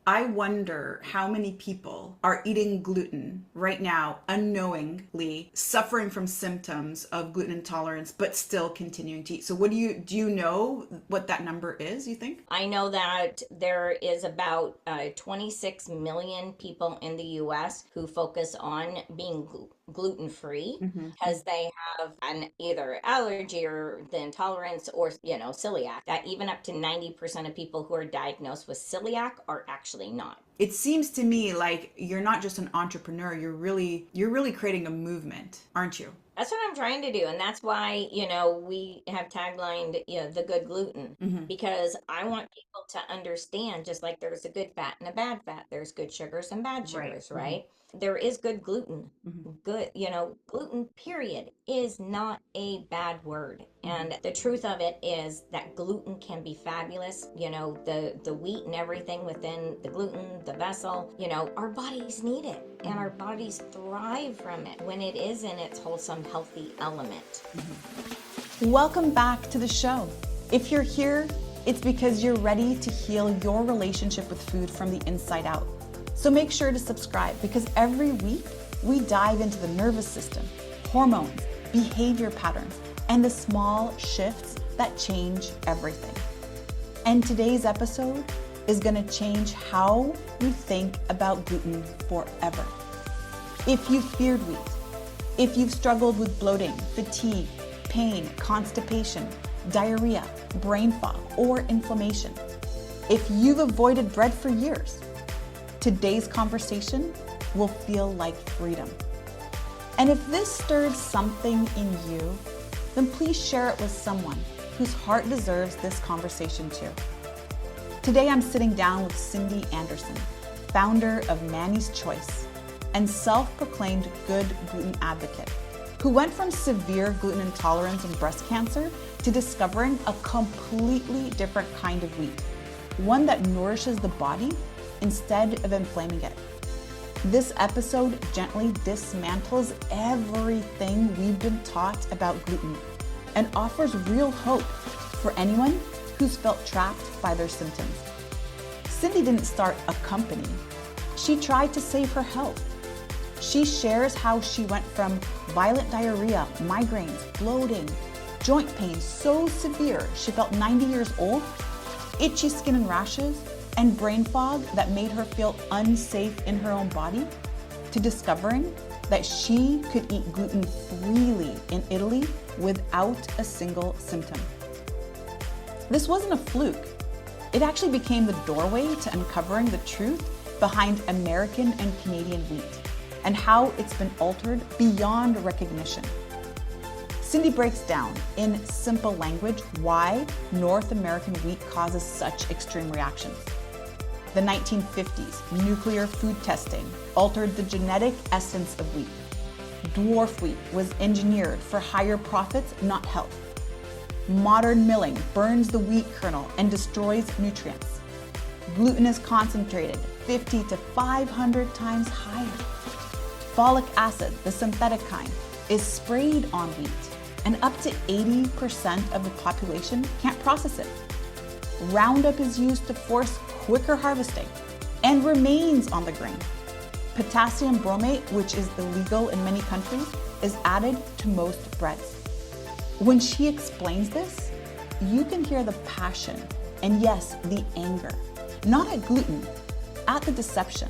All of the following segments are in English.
I wonder how many people are eating gluten right now unknowingly, suffering from symptoms of gluten intolerance, but still continuing to eat. So do you know what that number is, you think? I know that there is about 26 million people in the US who focus on being gluten free Hmm. because they have an either allergy or the intolerance or celiac. That even up to 90% of people who are diagnosed with celiac are actually not. It seems to me like you're not just an entrepreneur, you're really creating a movement, aren't you? That's what I'm trying to do. And that's why, we have taglined, the good gluten, Hmm. because I want people to understand just like there's a good fat and a bad fat, there's good sugars and bad Right. sugars, Hmm. right? There is good gluten. Hmm. Good, gluten, period, is not a bad word. Hmm. And the truth of it is that gluten can be fabulous. The wheat and everything within the gluten, the vessel, our bodies need it and our Hmm. bodies thrive from it when it is in its wholesome, healthy element. Welcome back to the show. If you're here, it's because you're ready to heal your relationship with food from the inside out. So make sure to subscribe because every week we dive into the nervous system, hormones, behavior patterns, and the small shifts that change everything. And today's episode is going to change how you think about gluten forever. If you feared wheat, if you've struggled with bloating, fatigue, pain, constipation, diarrhea, brain fog, or inflammation, if you've avoided bread for years, today's conversation will feel like freedom. And if this stirred something in you, then please share it with someone whose heart deserves this conversation too. Today I'm sitting down with Cindy Anderson, founder of Manny's Choice and self-proclaimed good gluten advocate, who went from severe gluten intolerance and breast cancer to discovering a completely different kind of wheat, one that nourishes the body instead of inflaming it. This episode gently dismantles everything we've been taught about gluten and offers real hope for anyone who's felt trapped by their symptoms. Cindy didn't start a company. She tried to save her health. She shares how she went from violent diarrhea, migraines, bloating, joint pain so severe she felt 90 years old, itchy skin and rashes, and brain fog that made her feel unsafe in her own body, to discovering that she could eat gluten freely in Italy without a single symptom. This wasn't a fluke. It actually became the doorway to uncovering the truth behind American and Canadian wheat and how it's been altered beyond recognition. Cindy breaks down in simple language why North American wheat causes such extreme reactions. The 1950s, nuclear food testing altered the genetic essence of wheat. Dwarf wheat was engineered for higher profits, not health. Modern milling burns the wheat kernel and destroys nutrients. Gluten is concentrated 50 to 500 times higher. Folic acid, the synthetic kind, is sprayed on wheat, and up to 80% of the population can't process it. Roundup is used to force quicker harvesting and remains on the grain. Potassium bromate, which is illegal in many countries, is added to most breads. When she explains this, you can hear the passion and yes, the anger, not at gluten, at the deception,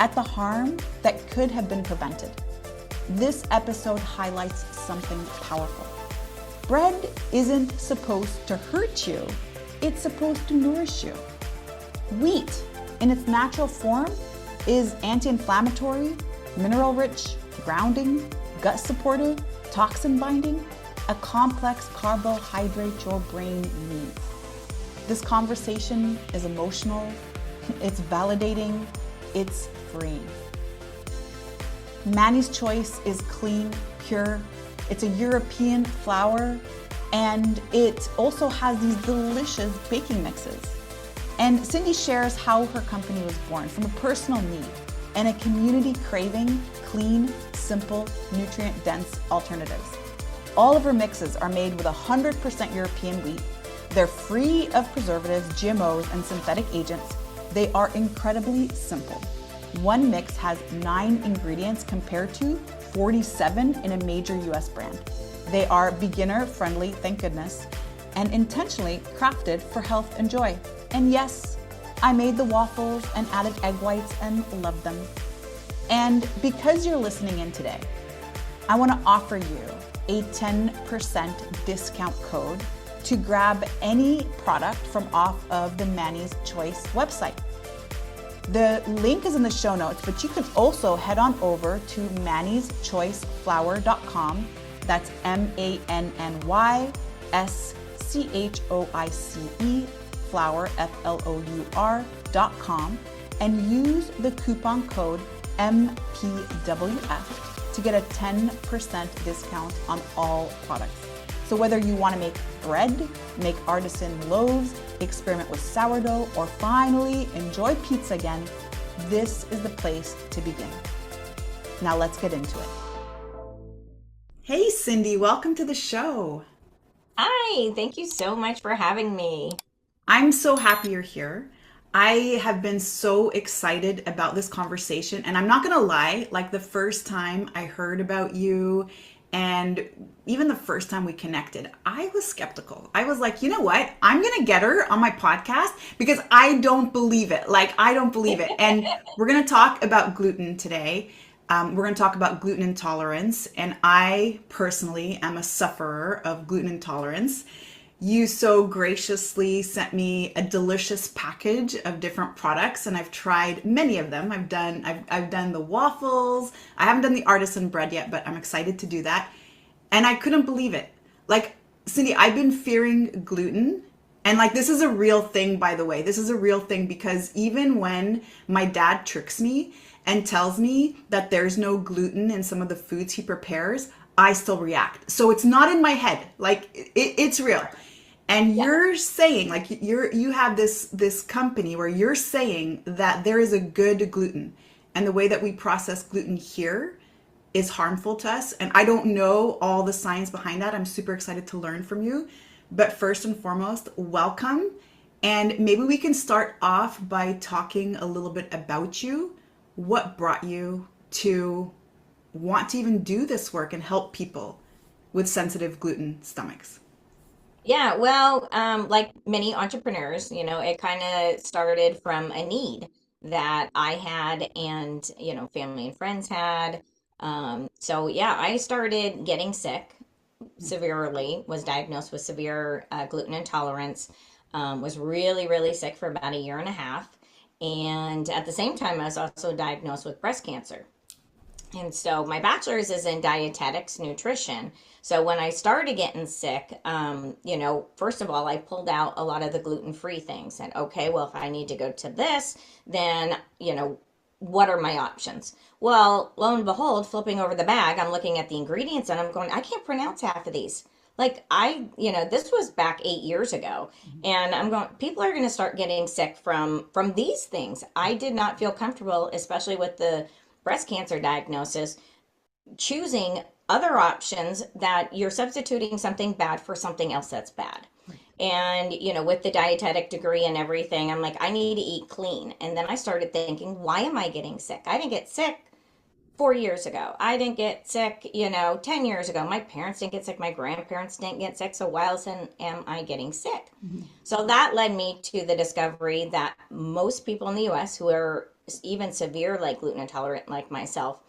at the harm that could have been prevented. This episode highlights something powerful. Bread isn't supposed to hurt you, it's supposed to nourish you. Wheat, in its natural form, is anti-inflammatory, mineral-rich, grounding, gut-supportive, toxin-binding, a complex carbohydrate your brain needs. This conversation is emotional, it's validating, it's freeing. Manny's Choice is clean, pure. It's a European flour, and it also has these delicious baking mixes. And Cindy shares how her company was born from a personal need and a community craving clean, simple, nutrient-dense alternatives. All of her mixes are made with 100% European wheat. They're free of preservatives, GMOs, and synthetic agents, They are incredibly simple. One mix has 9 ingredients compared to 47 in a major US brand. They are beginner friendly, thank goodness, and intentionally crafted for health and joy. And yes, I made the waffles and added egg whites and loved them. And because you're listening in today, I want to offer you a 10% discount code to grab any product from off of the Manny's Choice website. The link is in the show notes, but you can also head on over to mannyschoiceflour.com. That's MANNYSCHOICE flour, FLOUR.com, and use the coupon code MPWF to get a 10% discount on all products. So whether you want to make bread, make artisan loaves, experiment with sourdough, or finally enjoy pizza again, this is the place to begin. Now let's get into it. Hey Cindy, welcome to the show. Hi, thank you so much for having me. I'm so happy you're here. I have been so excited about this conversation, and I'm not gonna lie, like the first time I heard about you and even the first time we connected, I was skeptical. I was like, you know what? I'm going to get her on my podcast because I don't believe it. Like, I don't believe it. And we're going to talk about gluten today. We're going to talk about gluten intolerance. And I personally am a sufferer of gluten intolerance. You so graciously sent me a delicious package of different products, and I've tried many of them. I've done the waffles. I haven't done the artisan bread yet, but I'm excited to do that. And I couldn't believe it. Like, Cindy, I've been fearing gluten, and like this is a real thing, by the way. This is a real thing because even when my dad tricks me and tells me that there's no gluten in some of the foods he prepares, I still react. So it's not in my head. Like it's real. And you're saying, like, you have this company where you're saying that there is a good gluten, and the way that we process gluten here is harmful to us. And I don't know all the science behind that. I'm super excited to learn from you. But first and foremost, welcome. And maybe we can start off by talking a little bit about you. What brought you to want to even do this work and help people with sensitive gluten stomachs? Yeah, well, like many entrepreneurs, it kind of started from a need that I had and, family and friends had. So yeah, I started getting sick severely, was diagnosed with severe gluten intolerance, was really, really sick for about a year and a half. And at the same time, I was also diagnosed with breast cancer. And so my bachelor's is in dietetics nutrition. So when I started getting sick, first of all, I pulled out a lot of the gluten-free things. And okay, well, if I need to go to this, then, what are my options? Well, lo and behold, flipping over the bag, I'm looking at the ingredients and I'm going, I can't pronounce half of these. Like this was back 8 years ago, and I'm going, people are going to start getting sick from these things. I did not feel comfortable, especially with the breast cancer diagnosis, choosing other options that you're substituting something bad for something else that's bad. And, with the dietetic degree and everything, I'm like, I need to eat clean. And then I started thinking, why am I getting sick? I didn't get sick 4 years ago. I didn't get sick, 10 years ago. My parents didn't get sick. My grandparents didn't get sick. So why else am I getting sick? Mm-hmm. So that led me to the discovery that most people in the US who are even severe, like gluten intolerant, like myself,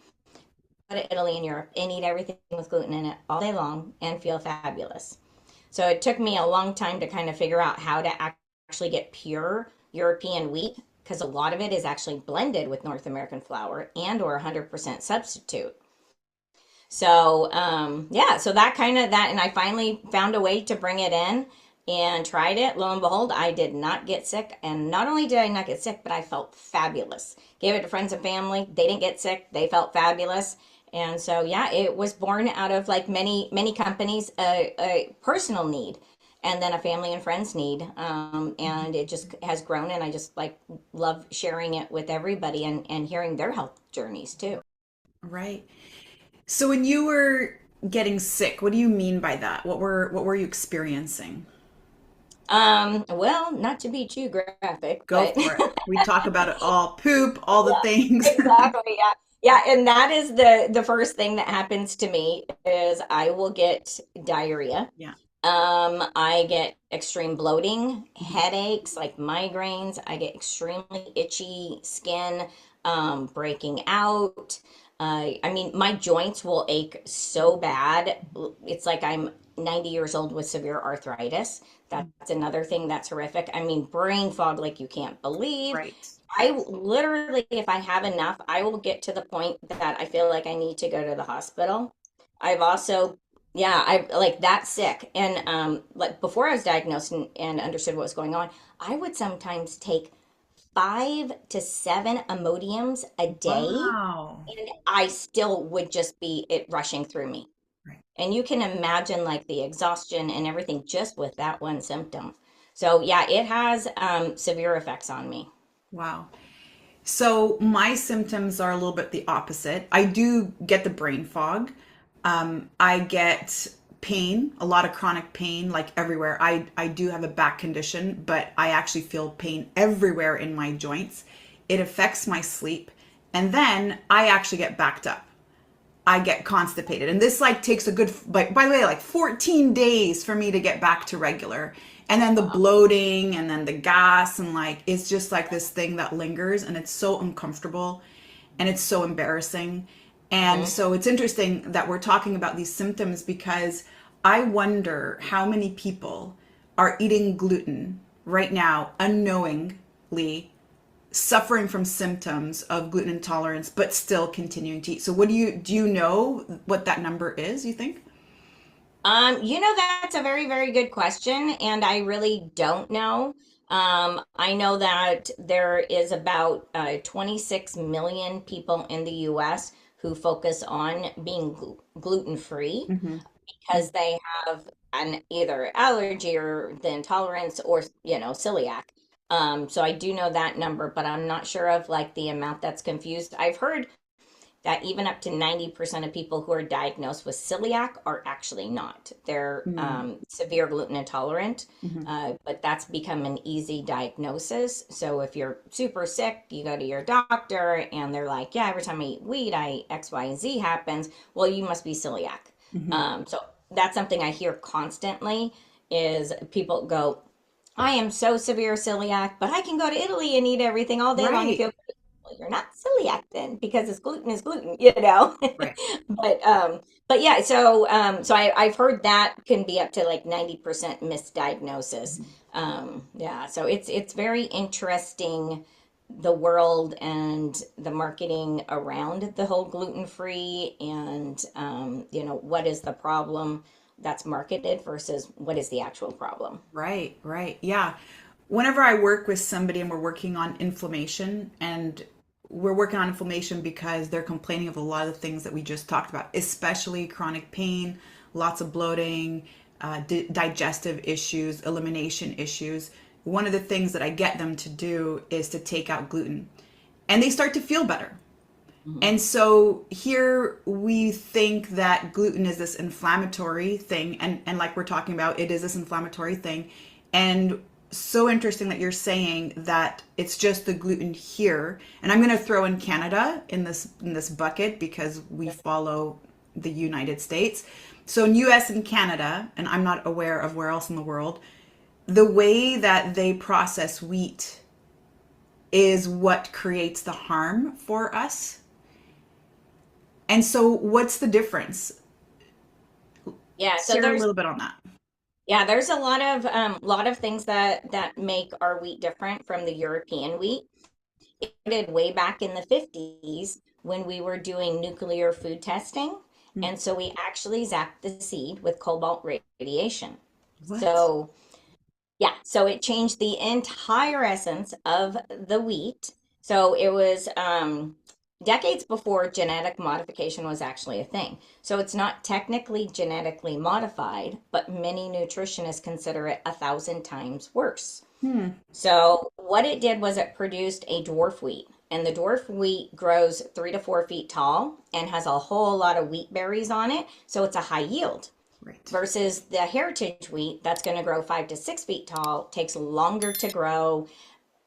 go to Italy and Europe and eat everything with gluten in it all day long and feel fabulous. So it took me a long time to kind of figure out how to actually get pure European wheat, because a lot of it is actually blended with North American flour and or 100% substitute. So so that and I finally found a way to bring it in and tried it. Lo and behold, I did not get sick. And not only did I not get sick, but I felt fabulous. Gave it to friends and family. They didn't get sick. They felt fabulous. And so, yeah, it was born out of, like many, many companies, a personal need and then a family and friends need. And it just has grown. And I just love sharing it with everybody and hearing their health journeys too. Right. So when you were getting sick, what do you mean by that? What were you experiencing? Well, not to be too graphic, Go but for it. We talk about it all, poop, all the yeah, things. exactly. Yeah. Yeah, and that is the first thing that happens to me is I will get diarrhea. Yeah. I get extreme bloating, Mhm. headaches, like migraines. I get extremely itchy skin, breaking out. I mean, my joints will ache so bad. It's like I'm 90 years old with severe arthritis. That's another thing that's horrific. I mean, brain fog like you can't believe. Right. I literally, if I have enough, I will get to the point that I feel like I need to go to the hospital. I've also, yeah, I like that sick. And like before I was diagnosed and understood what was going on, I would sometimes take 5 to 7 Imodiums a day, Wow. and I still would just be it rushing through me. Right. And you can imagine like the exhaustion and everything just with that one symptom. So yeah, it has severe effects on me. Wow. So my symptoms are a little bit the opposite. I do get the brain fog. I get pain, a lot of chronic pain, like everywhere. I do have a back condition, but I actually feel pain everywhere in my joints. It affects my sleep. And then I actually get backed up. I get constipated. And this like takes a good, by the way, like 14 days for me to get back to regular. And then the Wow. bloating and then the gas and like it's just like this thing that lingers and it's so uncomfortable and it's so embarrassing. And Hmm. so it's interesting that we're talking about these symptoms because I wonder how many people are eating gluten right now unknowingly suffering from symptoms of gluten intolerance but still continuing to eat. So what do you know what that number is, you think? That's a very, very good question, and I really don't know. I know that there is about 26 million people in the US who focus on being gluten-free Mm-hmm. because they have an either allergy or the intolerance or, celiac. So I do know that number, but I'm not sure of like the amount that's confused. I've heard that even up to 90% of people who are diagnosed with celiac are actually not. They're severe gluten intolerant, Mm-hmm. but that's become an easy diagnosis. So if you're super sick, you go to your doctor and they're like, yeah, every time I eat wheat, X, Y, and Z happens. Well, you must be celiac. Mm-hmm. So that's something I hear constantly is people go, I am so severe celiac, but I can go to Italy and eat everything all day long and Right. feel well, you're not celiac then because it's gluten is gluten. Right. But but yeah, so I've heard that can be up to like 90% misdiagnosis. Mhm. Yeah, so it's very interesting the world and the marketing around the whole gluten free and what is the problem that's marketed versus what is the actual problem. Right, right. Yeah. Whenever I work with somebody and we're working on inflammation, and we're working on inflammation because they're complaining of a lot of the things that we just talked about, especially chronic pain, lots of bloating, digestive issues, elimination issues. One of the things that I get them to do is to take out gluten, and they start to feel better. Mhm. And so here we think that gluten is this inflammatory thing, and like we're talking about, it is this inflammatory thing. And so interesting that you're saying that it's just the gluten here. And I'm going to throw in Canada in this bucket because we follow the United States. So in US and Canada, and I'm not aware of where else in the world, the way that they process wheat is what creates the harm for us. And so, what's the difference? Yeah, so Share a there's little bit on that. Yeah, there's a lot of things that make our wheat different from the European wheat. It started way back in the 50s when we were doing nuclear food testing, Mm. and so we actually zapped the seed with cobalt radiation. What? So yeah, so it changed the entire essence of the wheat. So it was decades before genetic modification was actually a thing. So it's not technically genetically modified, but many nutritionists consider it 1,000 times worse. Hmm. So what it did was it produced a dwarf wheat. And the dwarf wheat grows 3 to 4 feet tall and has a whole lot of wheat berries on it. So it's a high yield. Right. versus the heritage wheat that's going to grow 5 to 6 feet tall, takes longer to grow,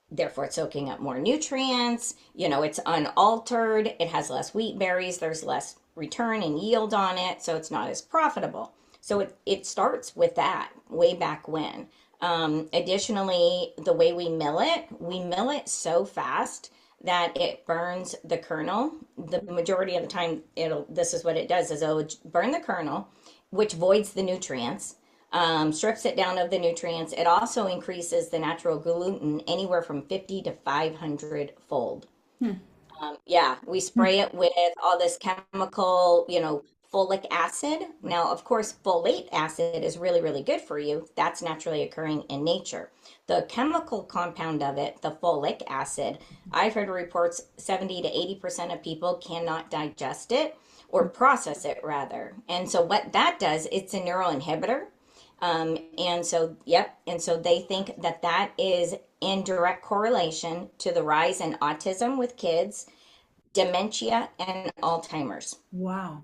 therefore it's soaking up more nutrients. It's unaltered, it has less wheat berries, there's less return and yield on it, so it's not as profitable. So it starts with that way back when. Additionally, the way we mill it so fast that it burns the kernel. The majority of the time, this is what it does: is it'll burn the kernel, which voids the nutrients, strips it down of the nutrients. It also increases the natural gluten anywhere from 50 to 500 fold. Hmm. Yeah, we Hmm. spray it with all this chemical, folic acid. Now, of course, folate acid is really, really good for you. That's naturally occurring in nature. The chemical compound of it, the folic acid, I've heard reports 70 to 80% of people cannot digest it or process it rather. And so what that does, it's a neural inhibitor. And so, yep. And so they think that that is in direct correlation to the rise in autism with kids, dementia, and Alzheimer's, Wow.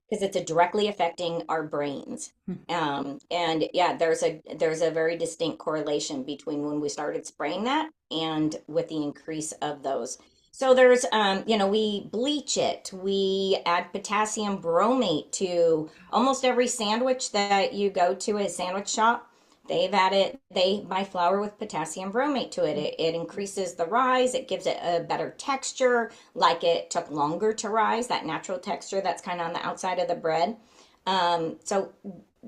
because it's directly affecting our brains. Hmm. And yeah, there's a very distinct correlation between when we started spraying that and with the increase of those. So there's, we bleach it. We add potassium bromate to almost every sandwich that you go to a sandwich shop. They buy flour with potassium bromate to it. It increases the rise. It gives it a better texture, like it took longer to rise, that natural texture that's kind of on the outside of the bread. So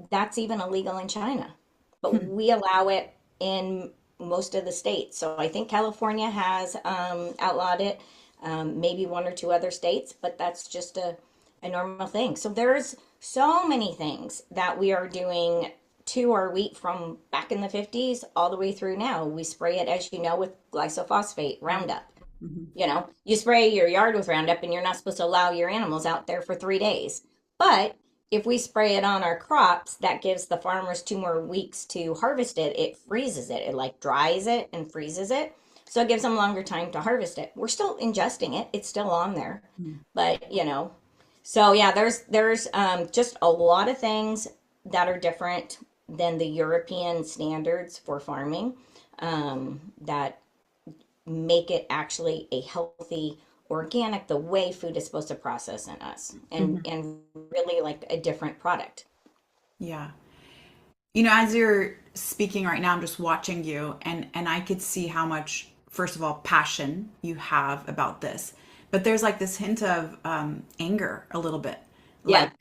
that's even illegal in China, but Hmm. we allow it in most of the states. So I think California has outlawed it, maybe one or two other states, but that's just a normal thing. So there's so many things that we are doing to our wheat from back in the 50s all the way through now. We spray it, as you know, with glyphosate, Roundup. Mhm. You spray your yard with Roundup and you're not supposed to allow your animals out there for 3 days. But if we spray it on our crops, that gives the farmers 2 more weeks to harvest it. It freezes it. It like dries it and freezes it. So it gives them longer time to harvest it. We're still ingesting it. It's still on there. Hmm. But, so yeah, there's just a lot of things that are different than the European standards for farming, that make it actually a healthy organic, the way food is supposed to process in us, and Mhm. really like a different product. Yeah. As you're speaking right now, I'm just watching you, and I could see how much, first of all, passion you have about this. But there's like this hint of anger a little bit. Yeah. Like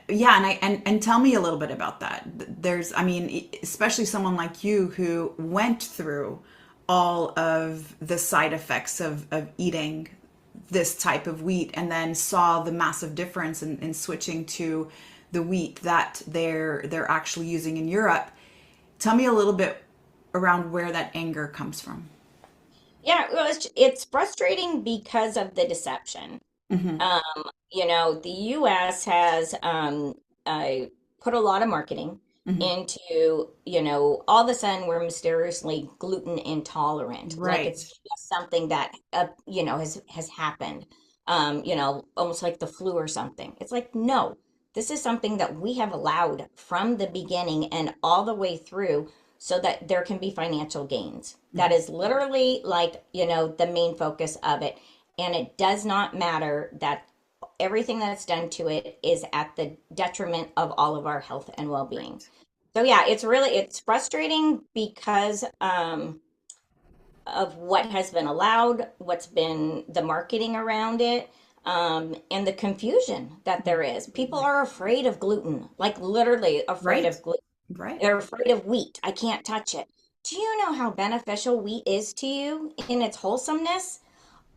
yeah, and tell me a little bit about that. There's, I mean, especially someone like you who went through all of the side effects of eating this type of wheat and then saw the massive difference in switching to the wheat that they're actually using in Europe. Tell me a little bit around where that anger comes from. Yeah, well, it's frustrating because of the deception. Hmm. Um, the US has put a lot of marketing Hmm. into, all of a sudden we're mysteriously gluten intolerant. Like Right. it's just something that, has happened. Almost like the flu or something. It's like, no, this is something that we have allowed from the beginning and all the way through so that there can be financial gains. That Hmm. is literally like, the main focus of it. And it does not matter that everything that's done to it is at the detriment of all of our health and well-being. Right. So yeah, it's frustrating because of what has been allowed, what's been the marketing around it, and the confusion that there is. People Absolutely. are afraid of gluten, like literally afraid Right. of gluten. Right. They're afraid of wheat. I can't touch it. Do you know how beneficial wheat is to you in its wholesomeness?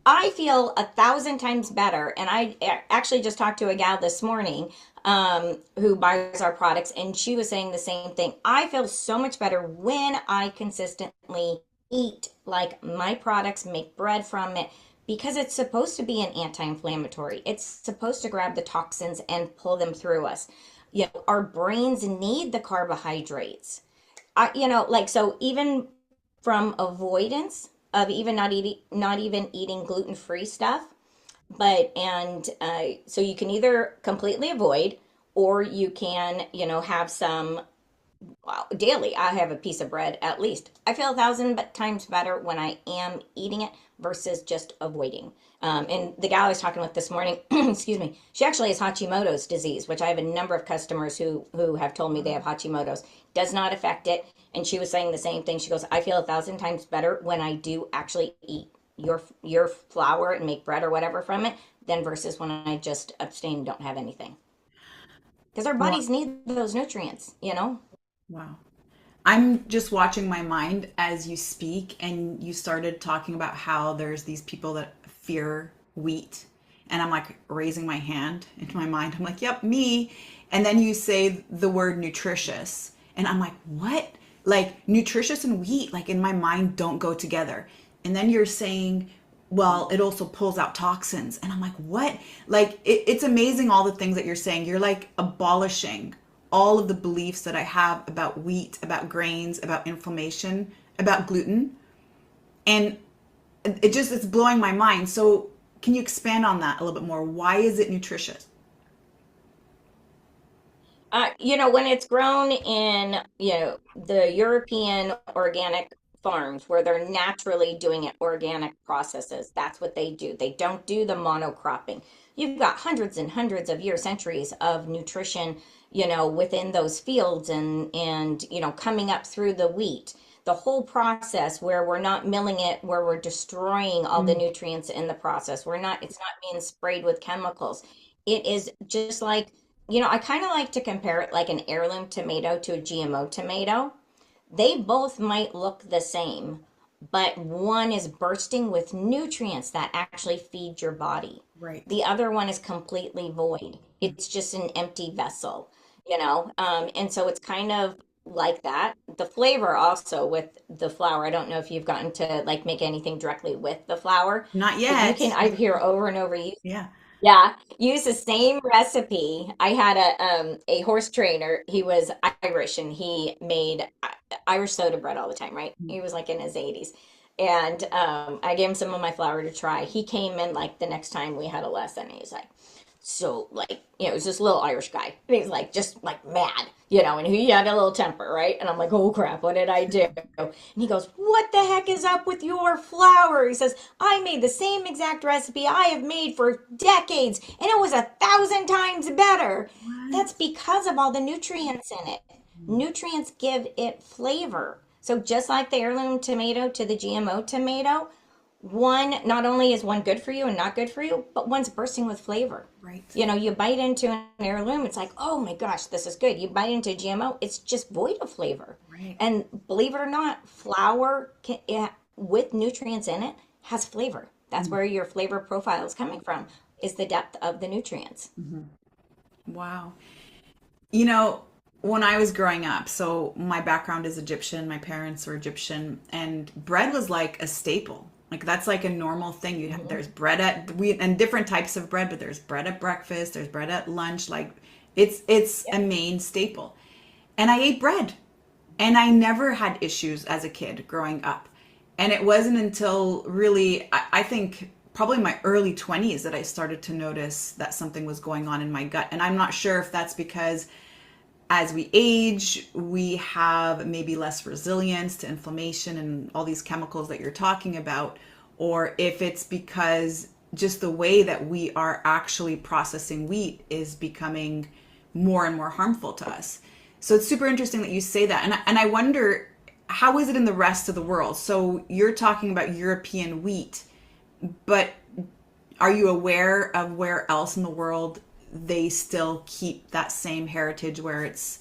I feel 1,000 times better. And I actually just talked to a gal this morning, who buys our products, and she was saying the same thing. I feel so much better when I consistently eat like my products, make bread from it, because it's supposed to be an anti-inflammatory. It's supposed to grab the toxins and pull them through us. Our brains need the carbohydrates. So even from avoidance of even not even eating gluten-free stuff, but and so you can either completely avoid, or you can, have some. Well, daily, I have a piece of bread at least. I feel a thousand times better when I am eating it versus just avoiding. And the gal I was talking with this morning, excuse me, she actually has Hashimoto's disease, which I have a number of customers who have told me they have Hashimoto's. Does not affect it, and she was saying the same thing. She goes, "I feel a thousand times better when I do actually eat your flour and make bread or whatever from it, than versus when I just abstain and don't have anything." Because our Wow. bodies need those nutrients. Wow. I'm just watching my mind as you speak, and you started talking about how there's these people that fear wheat. And I'm like raising my hand into my mind. I'm like, yep, me. And then you say the word nutritious. And I'm like, what? Like, nutritious and wheat, like in my mind, don't go together. And then you're saying, well, it also pulls out toxins. And I'm like, what? Like, it's amazing all the things that you're saying. You're like abolishing all of the beliefs that I have about wheat, about grains, about inflammation, about gluten. And it's blowing my mind. So, can you expand on that a little bit more? Why is it nutritious? When it's grown in, the European organic farms where they're naturally doing it, organic processes, that's what they do. They don't do the monocropping. You've got hundreds and hundreds of years, centuries of nutrition, within those fields and coming up through the wheat. The whole process where we're not milling it, where we're destroying all the Mm, nutrients in the process. It's not being sprayed with chemicals. It is just like, I kind of like to compare it like an heirloom tomato to a GMO tomato. They both might look the same, but one is bursting with nutrients that actually feed your body. right. The other one is completely void. It's just an empty vessel. And so it's kind of like that. The flavor also with the flour, I don't know if you've gotten to like make anything directly with the flour, Not but you yet. can, I hear over and over, Yeah. yeah, use the same recipe. I had a horse trainer. He was Irish and he made Irish soda bread all the time, right? He was like in his 80s. And I gave him some of my flour to try. He came in like the next time we had a lesson. And he's like, so like, it was this little Irish guy. And he's like just like mad, and he had a little temper, right? And I'm like, oh crap, what did I do? And he goes, what the heck is up with your flour? He says, I made the same exact recipe I have made for decades, and it was 1,000 times better. That's What? because of all the nutrients in it. Nutrients give it flavor. So just like the heirloom tomato to the GMO tomato, one not only is one good for you and not good for you, but one's bursting with flavor. Right. You bite into an heirloom, it's like, oh my gosh, this is good. You bite into GMO, it's just void of flavor. Right. And believe it or not, flour with nutrients in it has flavor. That's Mm, where your flavor profile is coming from, is the depth of the nutrients. wow. You know, when I was growing up, so my background is Egyptian, my parents were Egyptian, and bread was like a staple. Like that's like a normal thing. You'd have, Hmm. there's bread at we and different types of bread, but there's bread at breakfast, there's bread at lunch. Like it's a Yep. main staple. And I ate bread. And I never had issues as a kid growing up. And it wasn't until really, I think probably my early 20s that I started to notice that something was going on in my gut. And I'm not sure if that's because as we age, we have maybe less resilience to inflammation and all these chemicals that you're talking about, or if it's because just the way that we are actually processing wheat is becoming more and more harmful to us. So it's super interesting that you say that. And I wonder, how is it in the rest of the world? So you're talking about European wheat, but are you aware of where else in the world they still keep that same heritage where it's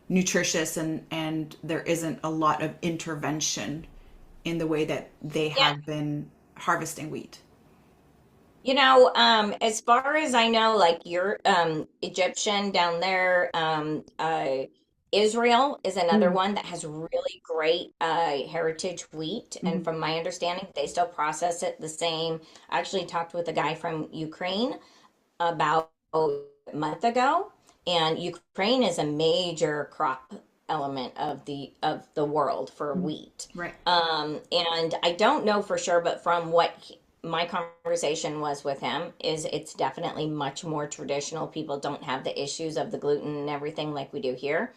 nutritious and there isn't a lot of intervention in the way that they Yeah. have been harvesting wheat? As far as I know, like you're Egyptian down there, Israel is another Mm, one that has really great heritage wheat. And mhm, from my understanding, they still process it the same. I actually talked with a guy from Ukraine about a month ago, and Ukraine is a major crop element of the world for mhm. wheat. Right. And I don't know for sure, but from what my conversation was with him is it's definitely much more traditional. People don't have the issues of the gluten and everything like we do here.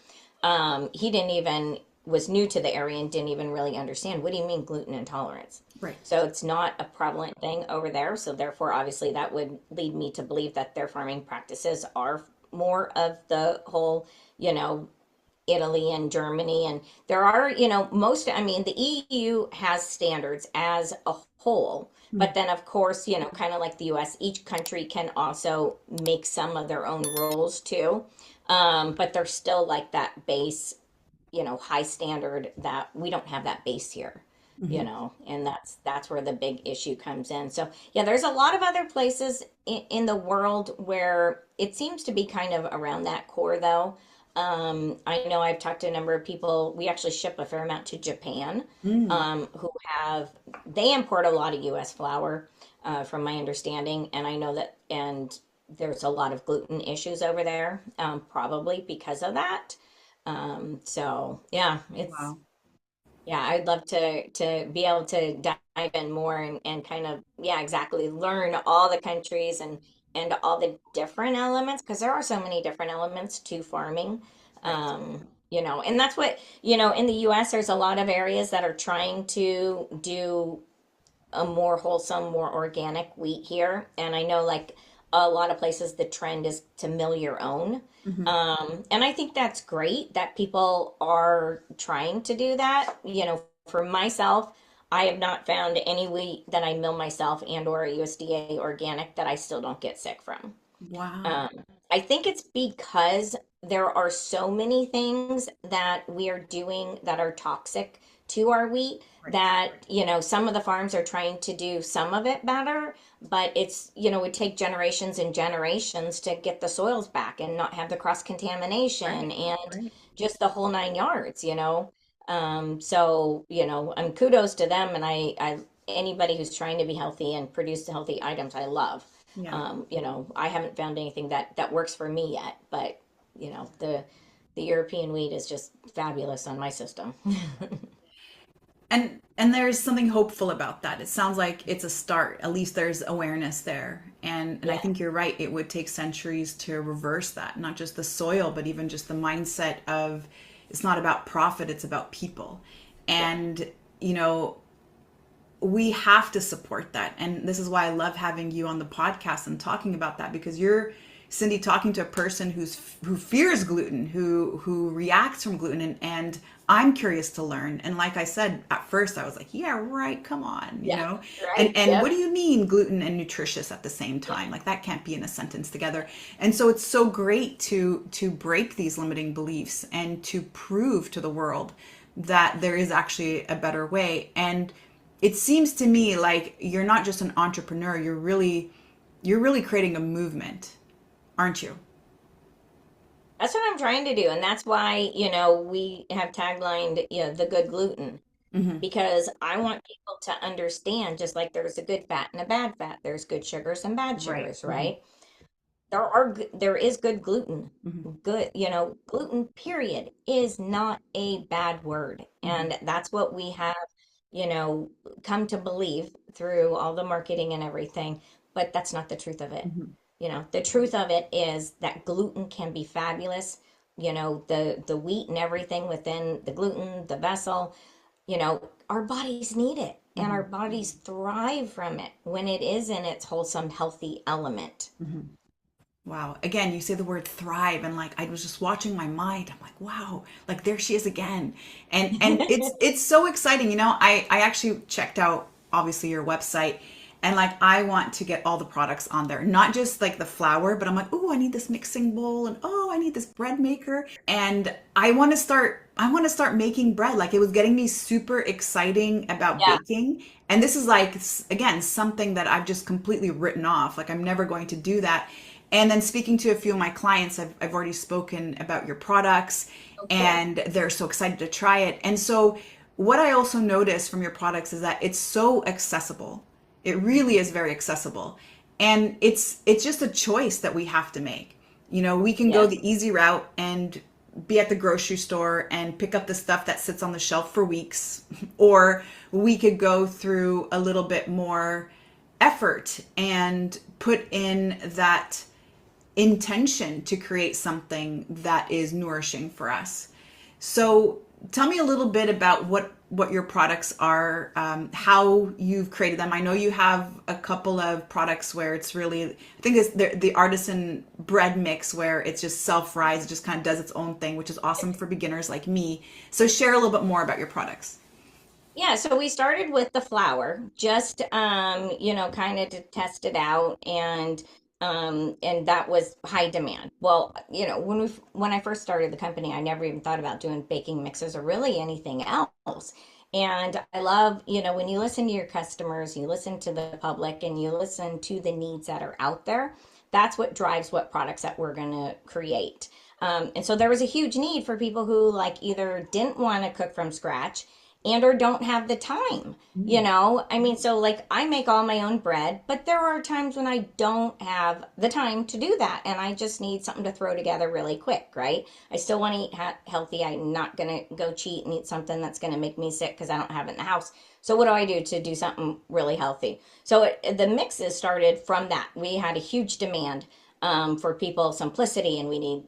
He didn't even was new to the area and didn't even really understand what do you mean gluten intolerance. Right. So it's not a prevalent thing over there. So therefore, obviously, that would lead me to believe that their farming practices are more of the whole, you know, Italy and Germany. And there are, I mean, the EU has standards as a whole. But then, of course, kind of like the US, each country can also make some of their own rules too. But there's still like that base, high standard that we don't have that base here. Mm-hmm. And that's where the big issue comes in. So yeah, there's a lot of other places in the world where it seems to be kind of around that core though. I know I've talked to a number of people. We actually ship a fair amount to Japan, Mm. who they import a lot of U.S. flour, from my understanding, and I know that, and there's a lot of gluten issues over there, probably because of that. So yeah, it's Wow. yeah, I'd love to be able to dive in more and kind of, yeah, exactly, learn all the countries and all the different elements because there are so many different elements to farming. Right. And that's what, in the US there's a lot of areas that are trying to do a more wholesome, more organic wheat here. And I know like a lot of places the trend is to mill your own. Mm-hmm. And I think that's great that people are trying to do that. For myself, I have not found any wheat that I mill myself and or a USDA organic that I still don't get sick from. Wow. Um, I think it's because there are so many things that we are doing that are toxic to our wheat Right. that, some of the farms are trying to do some of it better, but it's, it would take generations and generations to get the soils back and not have the cross Right. contamination and Right. just the whole nine yards. So, kudos to them. And anybody who's trying to be healthy and produce healthy items, I love. Yeah. I haven't found anything that works for me yet, but the European wheat is just fabulous on my system. And there's something hopeful about that. It sounds like it's a start. At least there's awareness there. And I Yeah, think you're right. It would take centuries to reverse that. Not just the soil, but even just the mindset of it's not about profit, it's about people. yeah. And you know, we have to support that. And this is why I love having you on the podcast and talking about that because you're Cindy talking to a person who fears gluten, who reacts from gluten and I'm curious to learn. And like I said, at first I was like, yeah, right, come on, you Yeah, know? right. And what Yep. do you mean gluten and nutritious at the same Yeah. time? Like that can't be in a sentence together. And so it's so great to break these limiting beliefs and to prove to the world that there is actually a better way. And it seems to me like you're not just an entrepreneur, you're really creating a movement, aren't you? That's what I'm trying to do. And that's why, we have taglined, the good gluten, Hmm. because I want people to understand just like there's a good fat and a bad fat, there's good sugars and bad Right. sugars, Hmm. right? There is good gluten. Hmm. Good, gluten period is not a bad word. Hmm. And that's what we have, you know, come to believe through all the marketing and everything, but that's not the truth of it. Hmm. The truth of it is that gluten can be fabulous. The wheat and everything within the gluten, the vessel, our bodies need it and Hmm. our bodies thrive from it when it is in its wholesome, healthy element. Hmm. Wow. Again, you say the word thrive and like I was just watching my mind. I'm like, wow, like there she is again. And it's so exciting. I actually checked out obviously your website and like I want to get all the products on there. Not just like the flour, but I'm like, oh, I need this mixing bowl and oh, I need this bread maker. And I want to start making bread. Like it was getting me super exciting about Yeah. baking. And this is like again something that I've just completely written off. Like I'm never going to do that. And then speaking to a few of my clients, I've already spoken about your products Oh, cool. and they're so excited to try it. And so, what I also notice from your products is that it's so accessible. It really is very accessible. And it's just a choice that we have to make. We can go Yes. the easy route and be at the grocery store and pick up the stuff that sits on the shelf for weeks, or we could go through a little bit more effort and put in that intention to create something that is nourishing for us. So tell me a little bit about what your products are, how you've created them. I know you have a couple of products where it's really, I think it's the artisan bread mix where it's just self-rise, it just kind of does its own thing, which is awesome for beginners like me. So share a little bit more about your products. Yeah, so we started with the flour, just kind of to test it out, and that was high demand. Well, when I first started the company, I never even thought about doing baking mixes or really anything else. And I love, when you listen to your customers, you listen to the public, and you listen to the needs that are out there, that's what drives what products that we're going to create. And so there was a huge need for people who like either didn't want to cook from scratch and or don't have the time. I mean, so like I make all my own bread, but there are times when I don't have the time to do that and I just need something to throw together really quick, right? I still want to eat healthy. I'm not going to go cheat and eat something that's going to make me sick because I don't have it in the house. So what do I do to do something really healthy? So the mixes started from that. We had a huge demand for people simplicity, and we need,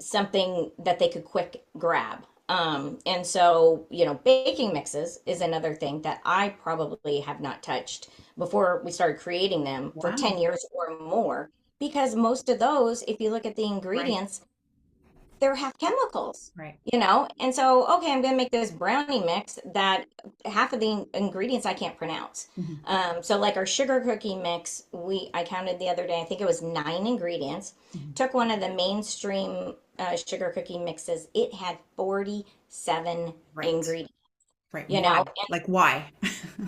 something that they could quick grab. And so, baking mixes is another thing that I probably have not touched before we started creating them for Wow. 10 years or more, because most of those, if you look at the Right. ingredients, they're half chemicals, Right. And so, okay, I'm going to make this brownie mix that half of the ingredients I can't pronounce. Mhm. So like our sugar cookie mix, I counted the other day, I think it was 9 ingredients. Mhm. Took one of the mainstream sugar cookie mixes. It had 47 Right. ingredients, Right. you know? Why? Like why?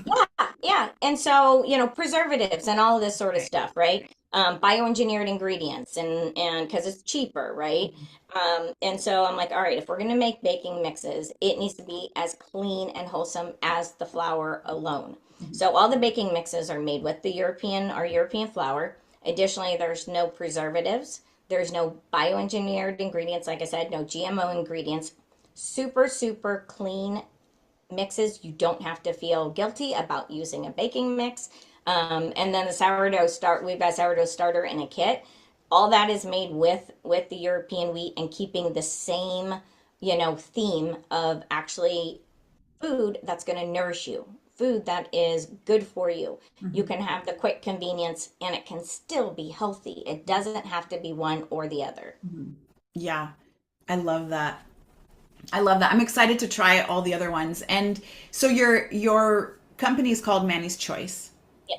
Yeah, yeah. And so, preservatives and all this sort of Right. stuff, right? Bioengineered ingredients and because it's cheaper, right? Mhm. And so I'm like, all right, if we're gonna make baking mixes, it needs to be as clean and wholesome as the flour alone. Mhm. So all the baking mixes are made with our European flour. Additionally, there's no preservatives. There's no bioengineered ingredients, like I said, no GMO ingredients. Super, super clean mixes. You don't have to feel guilty about using a baking mix. And then the we've got sourdough starter in a kit. All that is made with the European wheat and keeping the same, theme of actually food that's going to nourish you, food that is good for you. You Mhm. can have the quick convenience and it can still be healthy. It doesn't have to be one or the other. Mhm. Yeah, I love that. I love that. I'm excited to try all the other ones. And so your company is called Manny's Choice, Yeah.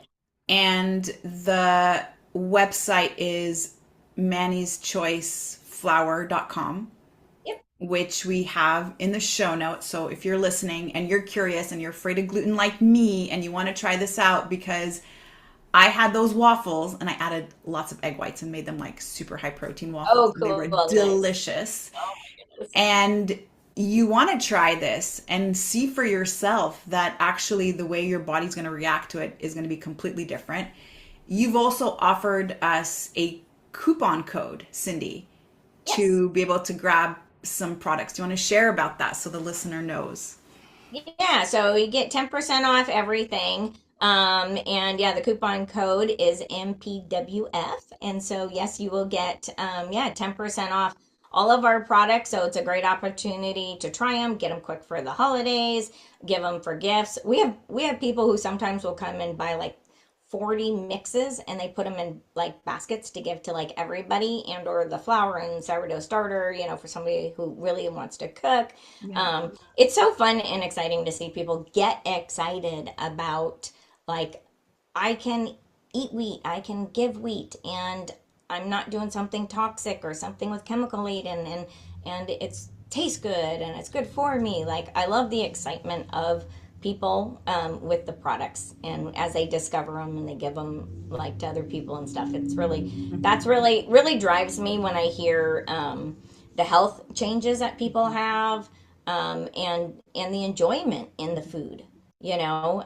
and the website is mannyschoiceflour.com, Yep. which we have in the show notes. So if you're listening and you're curious and you're afraid of gluten like me and you want to try this out, because I had those waffles and I added lots of egg whites and made them like super high protein waffles Oh, and they were cool. Nice. delicious. Oh my goodness. And you want to try this and see for yourself that actually the way your body's going to react to it is going to be completely different. You've also offered us a coupon code, Cindy, Yes. to be able to grab some products. Do you want to share about that so the listener knows? Yeah, so you get 10% off everything. And yeah, the coupon code is MPWF. And so, yes, you will get, 10% off all of our products. So it's a great opportunity to try them, get them quick for the holidays, give them for gifts. We have people who sometimes will come and buy like 40 mixes and they put them in like baskets to give to like everybody and or the flour and sourdough starter, for somebody who really wants to cook. Yeah. It's so fun and exciting to see people get excited about like I can eat wheat, I can give wheat, and I'm not doing something toxic or something with chemical laden, and it's tastes good and it's good for me. Like I love the excitement of people with the products and as they discover them and they give them like to other people and stuff. It's really that's Mhm. really really drives me when I hear the health changes that people have and the enjoyment in the food. Yeah.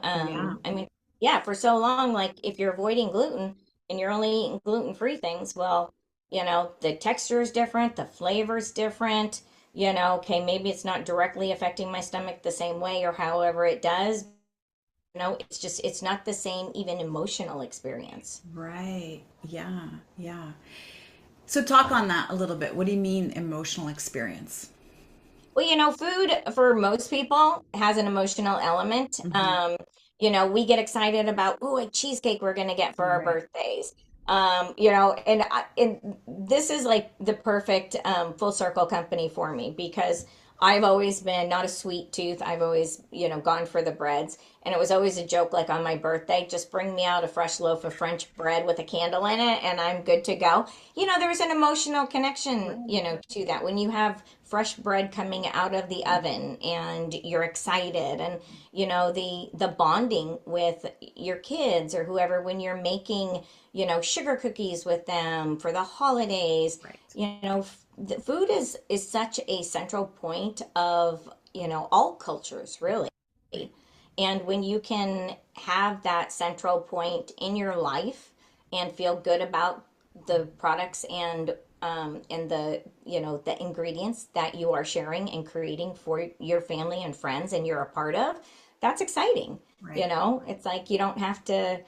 I mean, yeah, for so long, like if you're avoiding gluten and you're only eating gluten-free things, well, the texture is different, the flavor is different. Okay, maybe it's not directly affecting my stomach the same way or however it does, it's not the same even emotional experience. Right. Yeah. Yeah. So talk on that a little bit. What do you mean emotional experience? Well, food for most people has an emotional element. Hmm. We get excited about, oh, a cheesecake we're going to get for our Right. birthdays. And this is like the perfect full circle company for me because I've always been not a sweet tooth. I've always, gone for the breads. And it was always a joke like on my birthday, just bring me out a fresh loaf of French bread with a candle in it and I'm good to go. There's an emotional connection, Right. to that. When you have fresh bread coming out of the oven and you're excited and the bonding with your kids or whoever when you're making, sugar cookies with them for the holidays, Right. the food is such a central point of, all cultures really. Right. And when you can have that central point in your life and feel good about the products and the ingredients that you are sharing and creating for your family and friends and you're a part of, that's exciting. Right. It's like you don't have to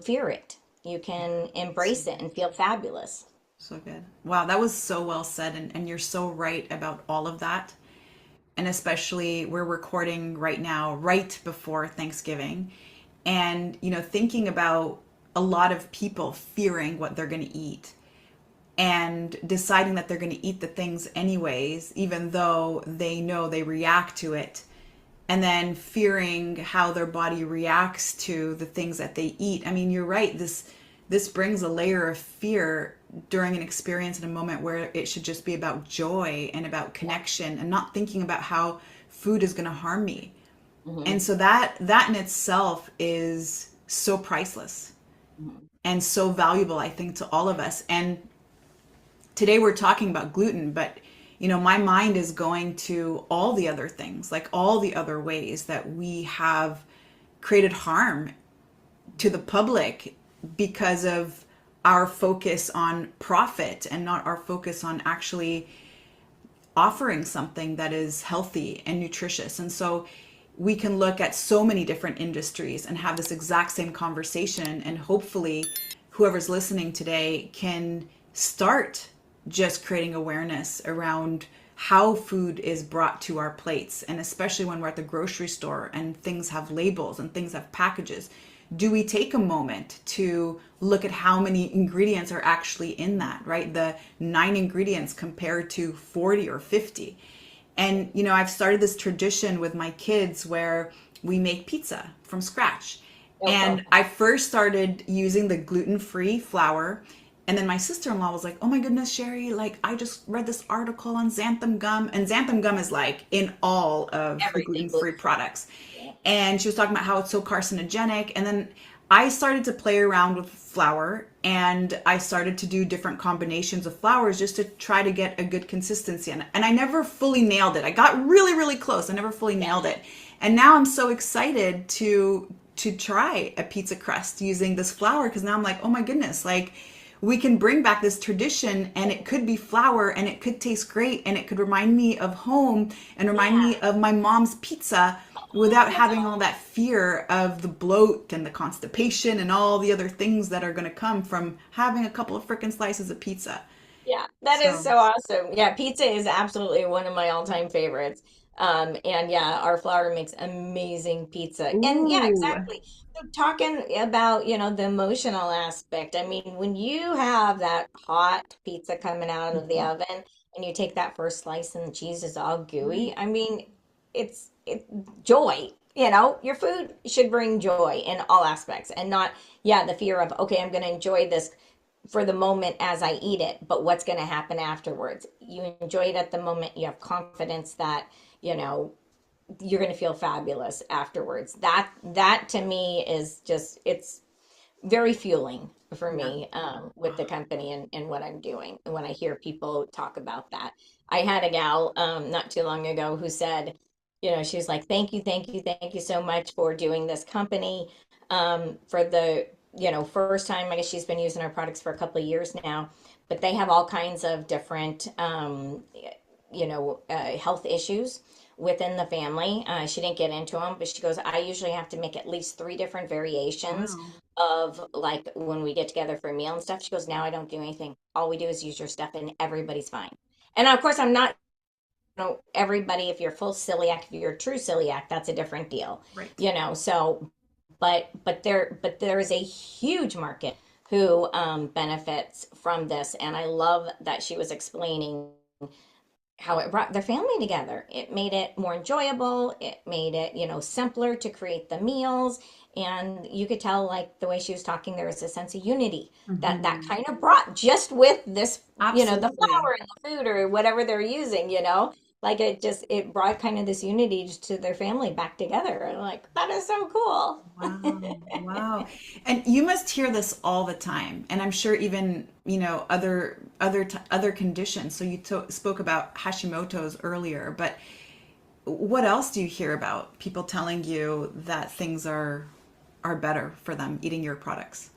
fear it. You can So embrace it good. and feel fabulous. So good. Wow, that was so well said. And you're so right about all of that. And especially we're recording right now, right before Thanksgiving. And, thinking about a lot of people fearing what they're going to eat and deciding that they're going to eat the things anyways, even though they know they react to it, and then fearing how their body reacts to the things that they eat. I mean, you're right. This brings a layer of fear during an experience in a moment where it should just be about joy and about Yeah. connection and not thinking about how food is going to harm me. Hmm. And so that in itself is so priceless Hmm. and so valuable, I think, to all of us. And today we're talking about gluten, but my mind is going to all the other things, like all the other ways that we have created harm to the public because of our focus on profit and not our focus on actually offering something that is healthy and nutritious. And so we can look at so many different industries and have this exact same conversation. And hopefully, whoever's listening today can start just creating awareness around how food is brought to our plates. And especially when we're at the grocery store and things have labels and things have packages, do we take a moment to look at how many ingredients are actually in that, right? The 9 ingredients compared to 40 or 50. And, I've started this tradition with my kids where we make pizza from scratch. Okay. And I first started using the gluten-free flour. And then my sister-in-law was like, oh my goodness, Sherry, like I just read this article on xanthan gum. And xanthan gum is like in all of the Everything gluten-free gluten free. products. Yeah. And she was talking about how it's so carcinogenic. And then I started to play around with flour and I started to do different combinations of flours just to try to get a good consistency. And I never fully nailed it. I got really, really close. I never fully nailed it. And now I'm so excited to try a pizza crust using this flour because now I'm like, oh my goodness, like we can bring back this tradition and it could be flour and it could taste great and it could remind me of home and remind Yeah. me of my mom's pizza without That's having all that fear of the bloat and the constipation and all the other things that are going to come from having a couple of frickin' slices of pizza. Yeah, that is So, so awesome. Yeah, pizza is absolutely one of my all-time favorites. And yeah, our flour makes amazing pizza. And yeah, ooh. exactly. So talking about, the emotional aspect. I mean, when you have that hot pizza coming out of the Mhm. oven and you take that first slice and the cheese is all gooey, Right. I mean, it's joy. Your food should bring joy in all aspects and not, yeah, the fear of, okay, I'm going to enjoy this for the moment as I eat it, but what's going to happen afterwards? You enjoy it at the moment. You have confidence that, you know, you're going to feel fabulous afterwards. That to me is just it's very fueling for Yeah. me with the company and what I'm doing. And when I hear people talk about that, I had a gal not too long ago who said, she's like, thank you so much for doing this company for the first time. I guess she's been using our products for a couple of years now, but they have all kinds of different health issues within the family. She didn't get into them, but she goes, I usually have to make at least three different variations Wow. of like when we get together for a meal and stuff. She goes, now I don't do anything. All we do is use your stuff and everybody's fine. And of course, I'm not, everybody, if you're full celiac, if you're true celiac, that's a different deal, Right. so but there is a huge market who benefits from this, and I love that she was explaining how it brought their family together. It made it more enjoyable. It made it, simpler to create the meals. And you could tell, like the way she was talking, there was a sense of unity that Hmm. kind of brought just with this, the Absolutely. flour and the food or whatever they're using. Like it brought kind of this unity to their family back together. And like, that is so cool. Wow, wow. And you must hear this all the time. And I'm sure even, other conditions. So you spoke about Hashimoto's earlier, but what else do you hear about people telling you that things are better for them eating your products?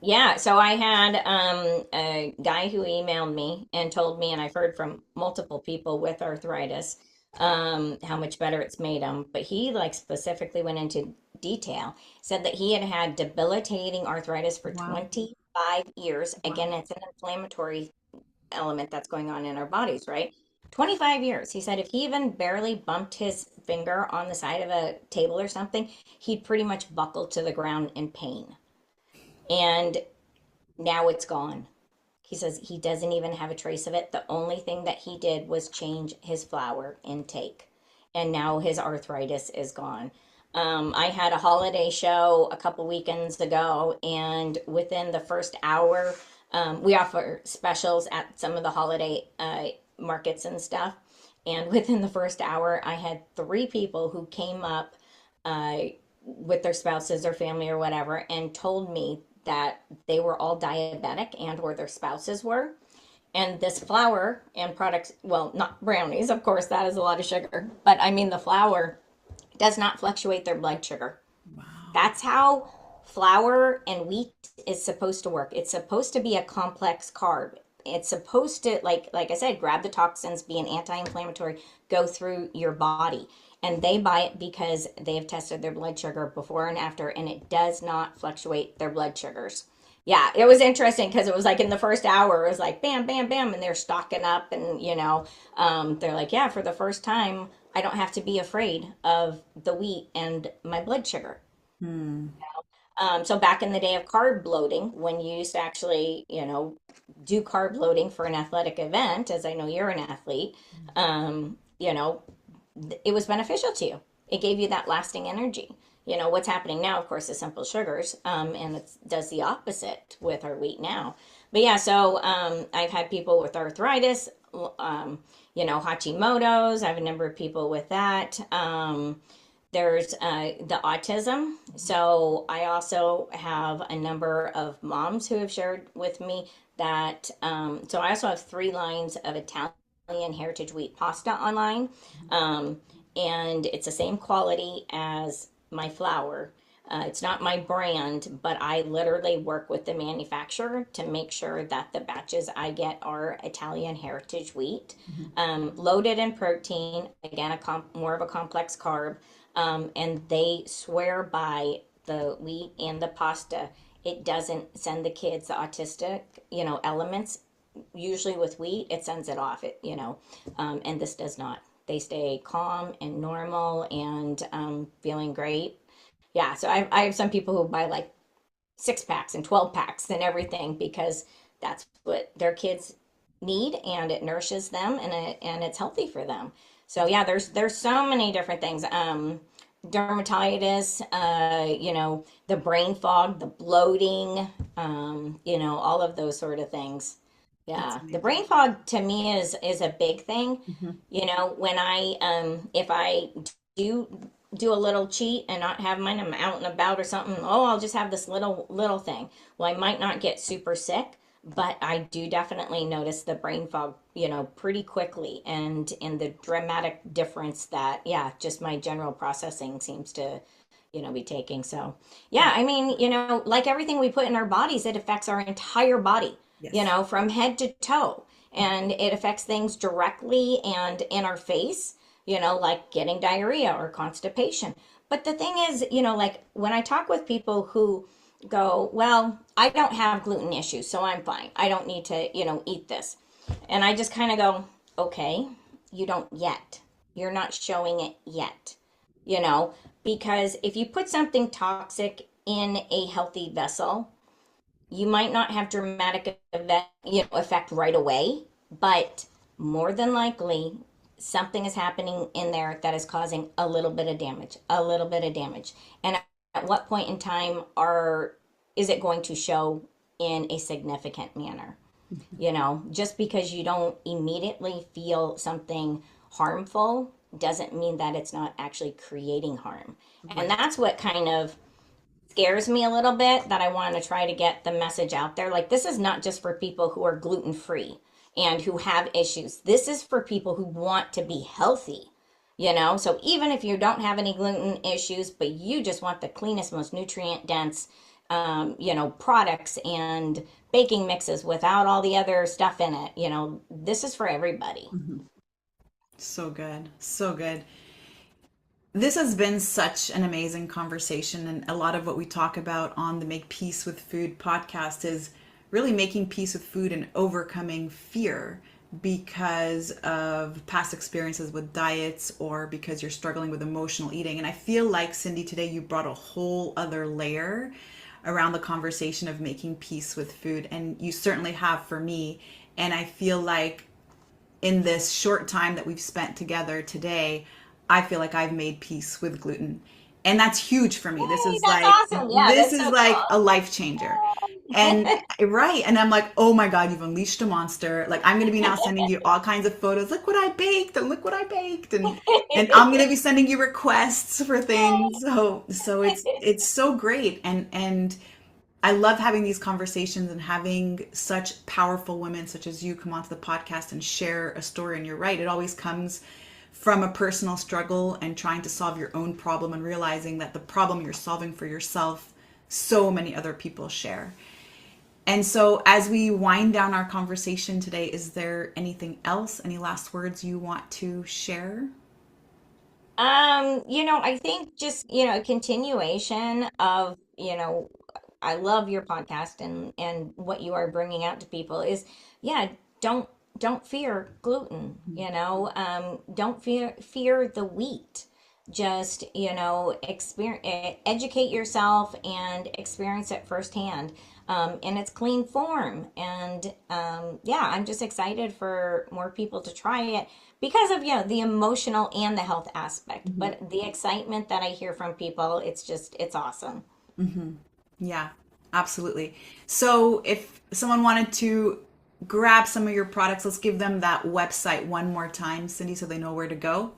Yeah, so I had a guy who emailed me and told me, and I've heard from multiple people with arthritis, how much better it's made him. But he like specifically went into detail, said that he had had debilitating arthritis for Wow, 25 years. Again, wow. it's an inflammatory element that's going on in our bodies, right? 25 years. He said if he even barely bumped his finger on the side of a table or something, he'd pretty much buckle to the ground in pain. And now it's gone. He says he doesn't even have a trace of it. The only thing that he did was change his flour intake. And now his arthritis is gone. I had a holiday show a couple weekends ago, and within the first hour, we offer specials at some of the holiday markets and stuff. And within the first hour, I had three people who came up uh, with their spouses or family or whatever and told me that they were all diabetic and or their spouses were, and this flour and products, well, not brownies, of course, that is a lot of sugar, but I mean the flour does not fluctuate their blood sugar. Wow. That's how flour and wheat is supposed to work. It's supposed to be a complex carb. It's supposed to, like I said, grab the toxins, be an anti-inflammatory, go through your body. And they buy it because they have tested their blood sugar before and after, and it does not fluctuate their blood sugars. Yeah, it was interesting because it was like in the first hour, it was like bam, bam, bam, and they're stocking up, and they're like, yeah, for the first time, I don't have to be afraid of the wheat and my blood sugar. Hmm. So back in the day of carb loading, when you used to actually, do carb loading for an athletic event, as I know you're an athlete, it was beneficial to you. It gave you that lasting energy. What's happening now, of course, is simple sugars, and it does the opposite with our wheat now. But yeah, so I've had people with arthritis, Hashimoto's. I have a number of people with that. There's the autism. So I also have a number of moms who have shared with me that. So I also have three lines of Italian heritage wheat pasta online, um, and it's the same quality as my flour. It's not my brand, but I literally work with the manufacturer to make sure that the batches I get are Italian heritage wheat, Mhm. loaded in protein, again, more of a complex carb. And they swear by the wheat and the pasta. It doesn't send the kids the autistic, elements. Usually with wheat, it sends it off. And this does not. They stay calm and normal and feeling great. Yeah, so I have some people who buy like 6 packs and 12 packs and everything because that's what their kids need, and it nourishes them, and it's healthy for them. So yeah, there's so many different things. Dermatitis, the brain fog, the bloating, all of those sort of things. That's Yeah, the amazing. brain fog to me is a big thing. Mhm. When if I do do a little cheat and not have mine, I'm out and about or something. Oh, I'll just have this little thing. Well, I might not get super sick, but I do definitely notice the brain fog, pretty quickly, and in the dramatic difference that, yeah, just my general processing seems to, be taking. So, yeah, I mean, like everything we put in our bodies, it affects our entire body, Yes. from head to toe, and it affects things directly and in our face. like getting diarrhea or constipation. But the thing is, like when I talk with people who go, well, I don't have gluten issues, so I'm fine. I don't need to, eat this. And I just kind of go, okay, you don't yet. You're not showing it yet, you know, because if you put something toxic in a healthy vessel, you might not have dramatic effect right away, but more than likely something is happening in there that is causing a little bit of damage, a little bit of damage. And at what point in time is it going to show in a significant manner? Just because you don't immediately feel something harmful doesn't mean that it's not actually creating harm. And Right. that's what kind of scares me a little bit, that I want to try to get the message out there. Like, this is not just for people who are gluten free and who have issues. This is for people who want to be healthy, So even if you don't have any gluten issues, but you just want the cleanest, most nutrient dense, products and baking mixes without all the other stuff in it, this is for everybody. Mhm. So good. So good. This has been such an amazing conversation. And a lot of what we talk about on the Make Peace with Food podcast is really making peace with food and overcoming fear because of past experiences with diets or because you're struggling with emotional eating. And I feel like, Cindy, today you brought a whole other layer around the conversation of making peace with food. And you certainly have for me. And I feel like in this short time that we've spent together today, I feel like I've made peace with gluten. And that's huge for me. This Hey, is that's like awesome. Yeah, this that's is so like a cool. life changer. And right, and I'm like, "Oh my God, you've unleashed a monster." Like I'm going to be now sending you all kinds of photos. Look what I baked and look what I baked and I'm going to be sending you requests for things. So it's so great and I love having these conversations and having such powerful women such as you come onto the podcast and share a story. And you're right, it always comes from a personal struggle and trying to solve your own problem and realizing that the problem you're solving for yourself, so many other people share. And so, as we wind down our conversation today, is there anything else, any last words you want to share? I think just, a continuation of, I love your podcast and what you are bringing out to people is, yeah, don't don't fear gluten, don't fear the wheat. Just, experience, educate yourself and experience it firsthand, in its clean form. And yeah, I'm just excited for more people to try it because of, the emotional and the health aspect. Mhm. But the excitement that I hear from people, it's awesome. Yeah, absolutely. So, if someone wanted to grab some of your products, let's give them that website one more time, Cindy, so they know where to go.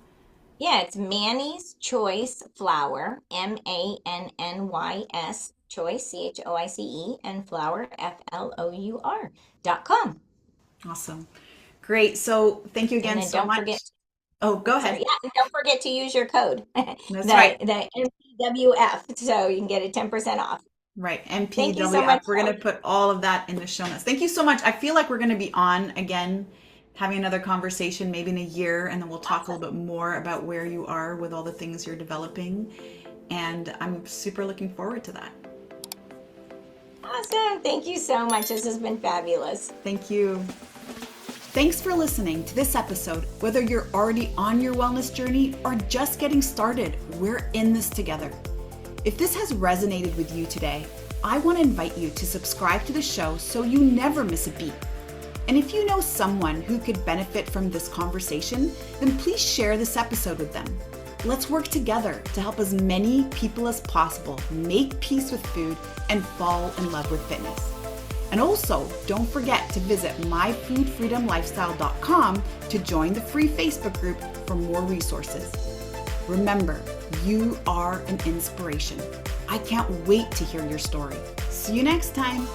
Yeah, it's Manny's Choice Flour, Mannys Choice, Choice, and flour, flour.com. Awesome. Great. So, thank you And again then so don't much. forget, Oh, go sorry, ahead. yeah, and don't forget to use your code, That's right. the MPWF, so you can get a 10% off. Right. Thank you so MPWF. much, We're going to Shelly. put all of that in the show notes. Thank you so much. I feel like we're going to be on again, having another conversation maybe in a year, and then we'll talk a little Awesome. bit more about where you are with all the things you're developing. And I'm super looking forward to that. Awesome. Thank you so much. This has been fabulous. Thank you. Thanks for listening to this episode. Whether you're already on your wellness journey or just getting started, we're in this together. If this has resonated with you today, I want to invite you to subscribe to the show so you never miss a beat. And if you know someone who could benefit from this conversation, then please share this episode with them. Let's work together to help as many people as possible make peace with food and fall in love with fitness. And also, don't forget to visit myfoodfreedomlifestyle.com to join the free Facebook group for more resources. Remember, you are an inspiration. I can't wait to hear your story. See you next time.